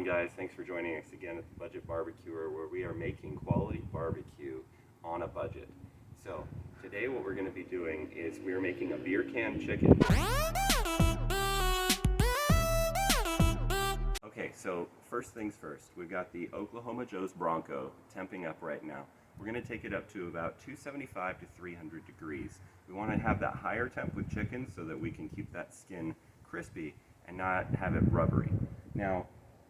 on, guys? Thanks for joining us again at the Budget BBQer, where we are making quality barbecue on a budget. So today what we're going to be doing is we're making a beer can chicken. Okay, so first things first, we've got the Oklahoma Joe's Bronco temping up right now. We're going to take it up to about 275 to 300 degrees. We want to have that higher temp with chicken so that we can keep that skin crispy and not have it rubbery. Now,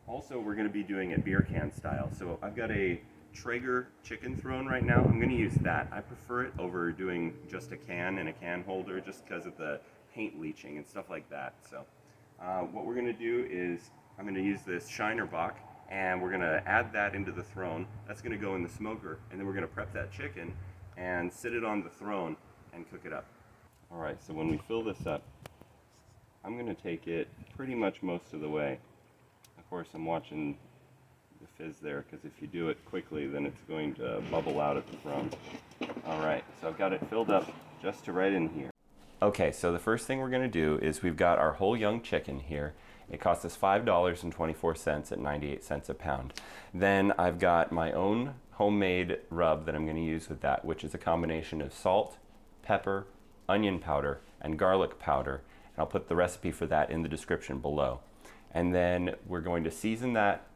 also we're going to be doing it beer can style. So I've got a Traeger chicken throne right now. I'm going to use that. I prefer it over doing just a can and a can holder just because of the paint leaching and stuff like that. So what we're going to do is I'm going to use this Shiner Bock and we're going to add that into the throne. That's going to go in the smoker, and then we're going to prep that chicken and sit it on the throne and cook it up. Alright, so when we fill this up, I'm going to take it pretty much most of the way. Of course, I'm watching the fizz there, because if you do it quickly, then it's going to bubble out at the front. Alright, so I've got it filled up just to right in here. Okay, so the first thing we're going to do is we've got our whole young chicken here. It cost us $5.24 at 98 cents a pound. Then I've got my own homemade rub that I'm going to use with that, which is a combination of salt, pepper, onion powder, and garlic powder. And I'll put the recipe for that in the description below. And then we're going to season that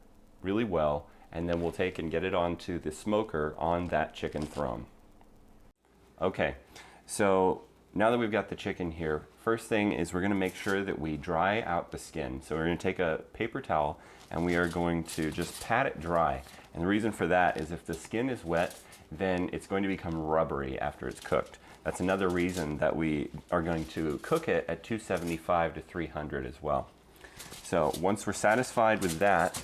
really well, and then we'll take and get it onto the smoker on that chicken throne. Okay, so now that we've got the chicken here, first thing is we're going to make sure that we dry out the skin. So we're going to take a paper towel and we are going to just pat it dry. And the reason for that is if the skin is wet, then it's going to become rubbery after it's cooked. That's another reason that we are going to cook it at 275 to 300 as well. So once we're satisfied with that,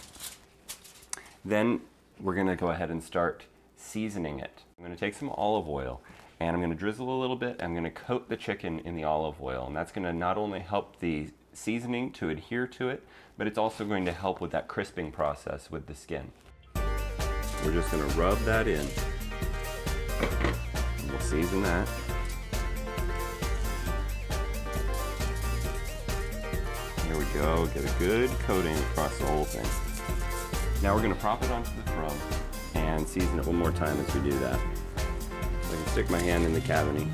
then we're going to go ahead and start seasoning it. I'm going to take some olive oil and I'm going to drizzle a little bit. I'm going to coat the chicken in the olive oil, and that's going to not only help the seasoning to adhere to it, but it's also going to help with that crisping process with the skin. We're just going to rub that in. And we'll season that. Here we go, get a good coating across the whole thing. Now we're going to prop it onto the throne and season it one more time as we do that. So I can stick my hand in the cavity.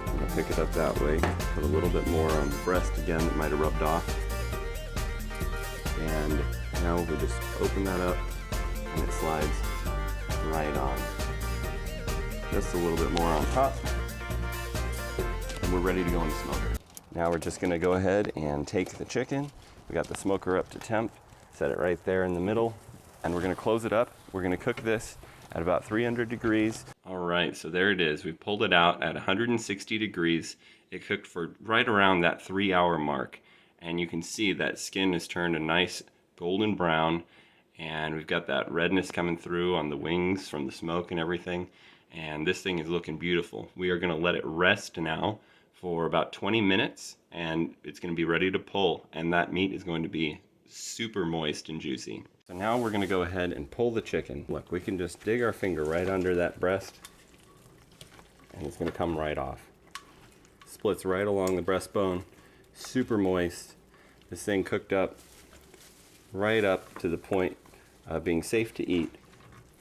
I'm going to pick it up that way, put a little bit more on the breast again that might have rubbed off. And now we just open that up and it slides right on. Just a little bit more on top. And we're ready to go in the smoker. Now we're just going to go ahead and take the chicken. We got the smoker up to temp, set it right there in the middle, and we're going to close it up. We're going to cook this at about 300 degrees. All right, so there it is. We pulled it out at 160 degrees. It cooked for right around that 3-hour mark. And you can see that skin has turned a nice golden brown, and we've got that redness coming through on the wings from the smoke and everything. And this thing is looking beautiful. We are going to let it rest now for about 20 minutes, and it's going to be ready to pull, and that meat is going to be super moist and juicy. So now we're going to go ahead and pull the chicken. Look, we can just dig our finger right under that breast, and it's going to come right off. Splits right along the breastbone, super moist. This thing cooked up right up to the point of being safe to eat,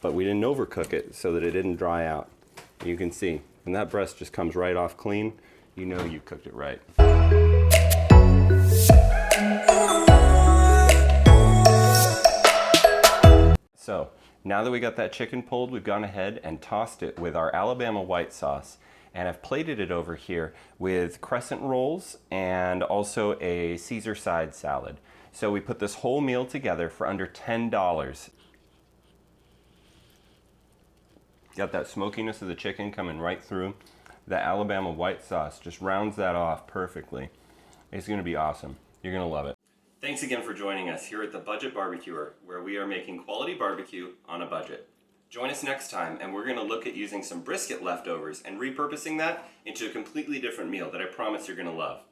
but we didn't overcook it so that it didn't dry out. You can see, when that breast just comes right off clean, you know you cooked it right. So, now that we got that chicken pulled, we've gone ahead and tossed it with our Alabama white sauce. And I've plated it over here with crescent rolls and also a Caesar side salad. So we put this whole meal together for under $10. Got that smokiness of the chicken coming right through. The Alabama white sauce just rounds that off perfectly. It's going to be awesome. You're going to love it. Thanks again for joining us here at the Budget BBQer, where we are making quality barbecue on a budget. Join us next time, and we're going to look at using some brisket leftovers and repurposing that into a completely different meal that I promise you're going to love.